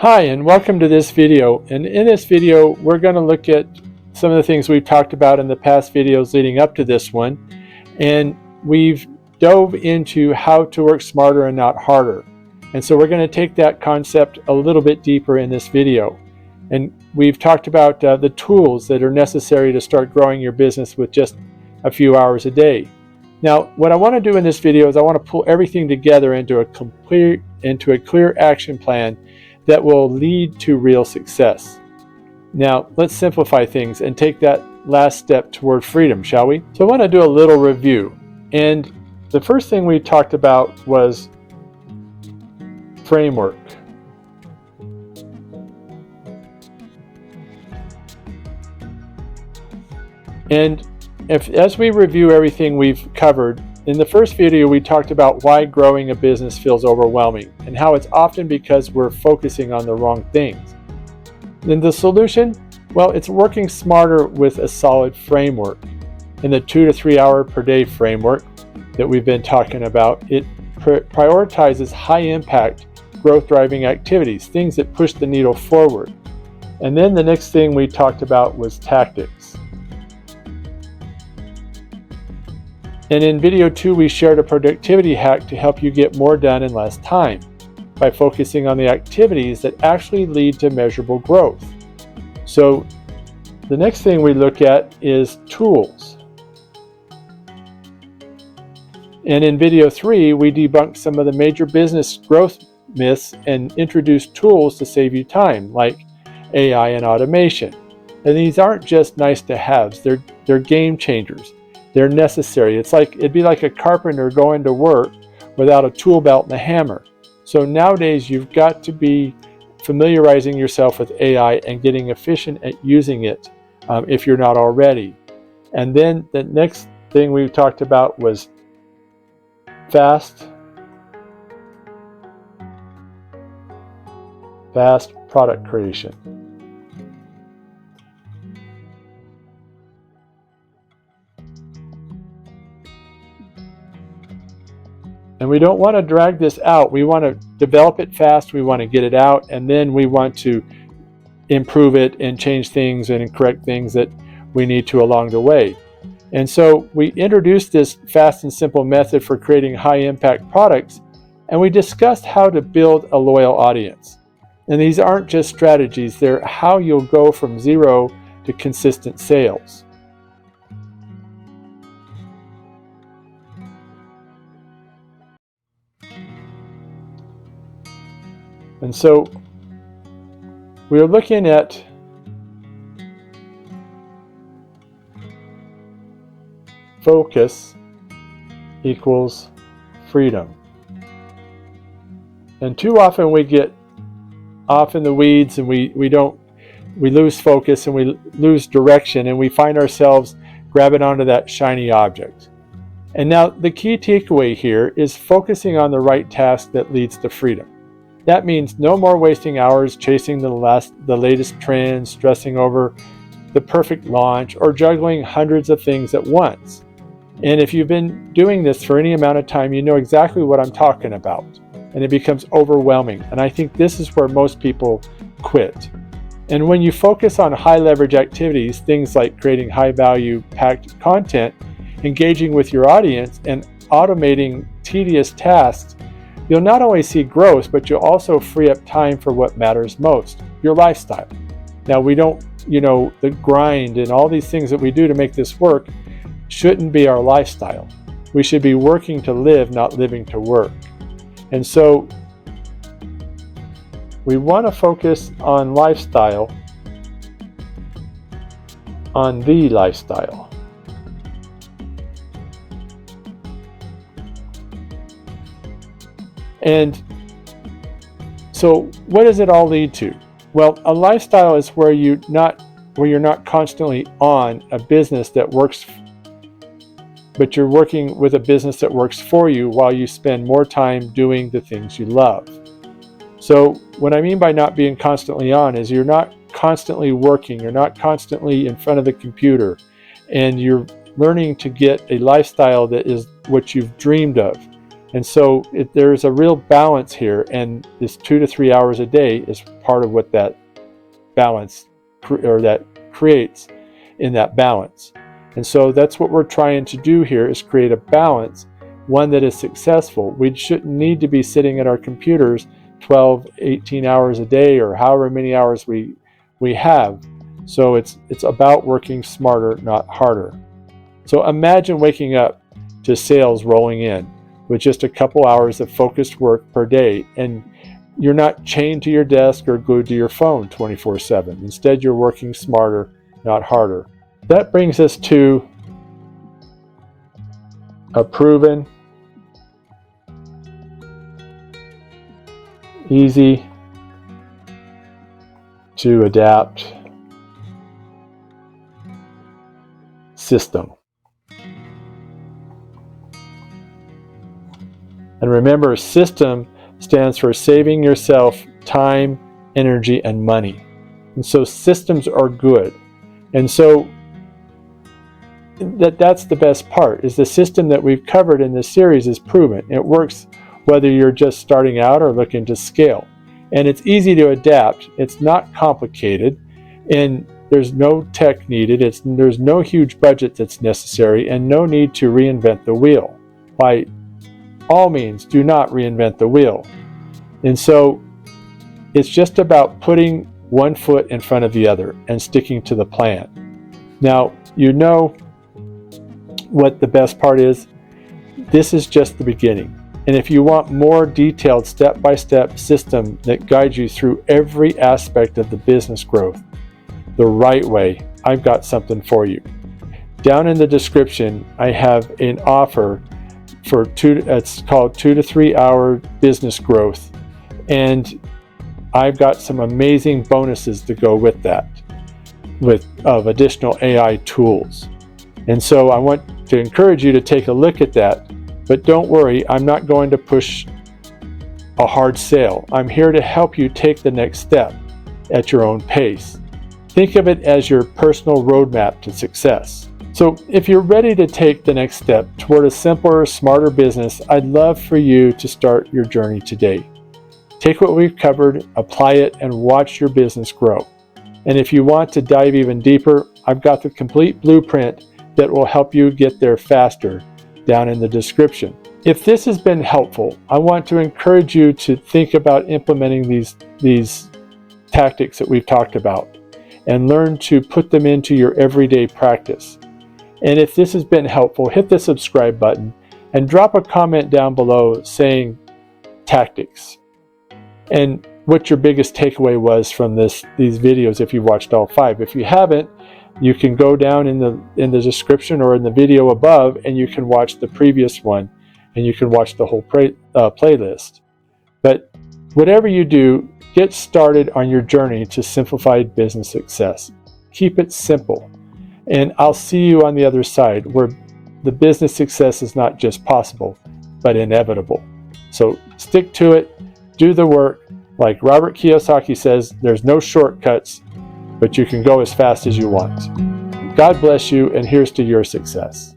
Hi, and welcome to this video. And in this video, we're going to look at some of the things we've talked about in the past videos leading up to this one. And we've dove into how to work smarter and not harder. And so we're going to take that concept a little bit deeper in this video. And we've talked about the tools that are necessary to start growing your business with just a few hours a day. Now, what I want to do in this video is I want to pull everything together into a clear action plan that will lead to real success. Now, let's simplify things and take that last step toward freedom, shall we? So I want to do a little review. And the first thing we talked about was framework. And as we review everything we've covered, in the first video, we talked about why growing a business feels overwhelming and how it's often because we're focusing on the wrong things. Then the solution? Well, it's working smarter with a solid framework. In the 2 to 3 hour per day framework that we've been talking about, it prioritizes high impact, growth driving activities, things that push the needle forward. And then the next thing we talked about was tactics. And in video 2, we shared a productivity hack to help you get more done in less time by focusing on the activities that actually lead to measurable growth. So the next thing we look at is tools. And in video 3, we debunked some of the major business growth myths and introduced tools to save you time, like AI and automation. And these aren't just nice to haves, they're game changers. They're necessary. It'd be like a carpenter going to work without a tool belt and a hammer. So nowadays you've got to be familiarizing yourself with AI and getting efficient at using it if you're not already. And then the next thing we talked about was fast product creation. And we don't want to drag this out. We want to develop it fast. We want to get it out, and then we want to improve it and change things and correct things that we need to along the way. And so we introduced this fast and simple method for creating high impact products, and we discussed how to build a loyal audience. And these aren't just strategies, they're how you'll go from zero to consistent sales. And so we're looking at focus equals freedom. And too often we get off in the weeds and we lose focus and we lose direction and we find ourselves grabbing onto that shiny object. And now the key takeaway here is focusing on the right task that leads to freedom. That means no more wasting hours chasing the latest trends, stressing over the perfect launch, or juggling hundreds of things at once. And if you've been doing this for any amount of time, you know exactly what I'm talking about. And it becomes overwhelming. And I think this is where most people quit. And when you focus on high leverage activities, things like creating high value packed content, engaging with your audience, and automating tedious tasks, you'll not only see growth, but you'll also free up time for what matters most, your lifestyle. Now, we don't, the grind and all these things that we do to make this work shouldn't be our lifestyle. We should be working to live, not living to work. And so we want to focus on lifestyle, on the lifestyle. And so what does it all lead to? Well, a lifestyle is where you're not constantly on a business that works, but you're working with a business that works for you while you spend more time doing the things you love. So what I mean by not being constantly on is you're not constantly working, you're not constantly in front of the computer, and you're learning to get a lifestyle that is what you've dreamed of. And so there's a real balance here, and this 2 to 3 hours a day is part of what that balance that creates in that balance. And so that's what we're trying to do here, is create a balance, one that is successful. We shouldn't need to be sitting at our computers 12, 18 hours a day, or however many hours we have. So it's about working smarter, not harder. So imagine waking up to sales rolling in with just a couple hours of focused work per day, and you're not chained to your desk or glued to your phone 24/7. Instead, you're working smarter, not harder. That brings us to a proven, easy to adapt system. And remember, system stands for saving yourself time, energy, and money. And so systems are good. And so that's the best part, is the system that we've covered in this series is proven. It works whether you're just starting out or looking to scale. And it's easy to adapt. It's not complicated, and there's no tech needed. There's no huge budget that's necessary, and no need to reinvent the wheel. By all means, do not reinvent the wheel. And so it's just about putting one foot in front of the other and sticking to the plan. Now, you know what the best part is? This is just the beginning. And if you want more detailed step-by-step system that guides you through every aspect of the business growth the right way, I've got something for you. Down in the description, I have an offer for it's called 2 to 3 hour business growth. And I've got some amazing bonuses to go with that, of additional AI tools. And so I want to encourage you to take a look at that. But don't worry, I'm not going to push a hard sale. I'm here to help you take the next step at your own pace. Think of it as your personal roadmap to success. So if you're ready to take the next step toward a simpler, smarter business, I'd love for you to start your journey today. Take what we've covered, apply it, and watch your business grow. And if you want to dive even deeper, I've got the complete blueprint that will help you get there faster down in the description. If this has been helpful, I want to encourage you to think about implementing these tactics that we've talked about and learn to put them into your everyday practice. And if this has been helpful, hit the subscribe button and drop a comment down below saying tactics and what your biggest takeaway was from these videos if you watched all 5. If you haven't, you can go down in the description or in the video above, and you can watch the previous one, and you can watch the whole playlist. But whatever you do, get started on your journey to simplified business success. Keep it simple. And I'll see you on the other side, where the business success is not just possible, but inevitable. So stick to it, do the work. Like Robert Kiyosaki says, there's no shortcuts, but you can go as fast as you want. God bless you, and here's to your success.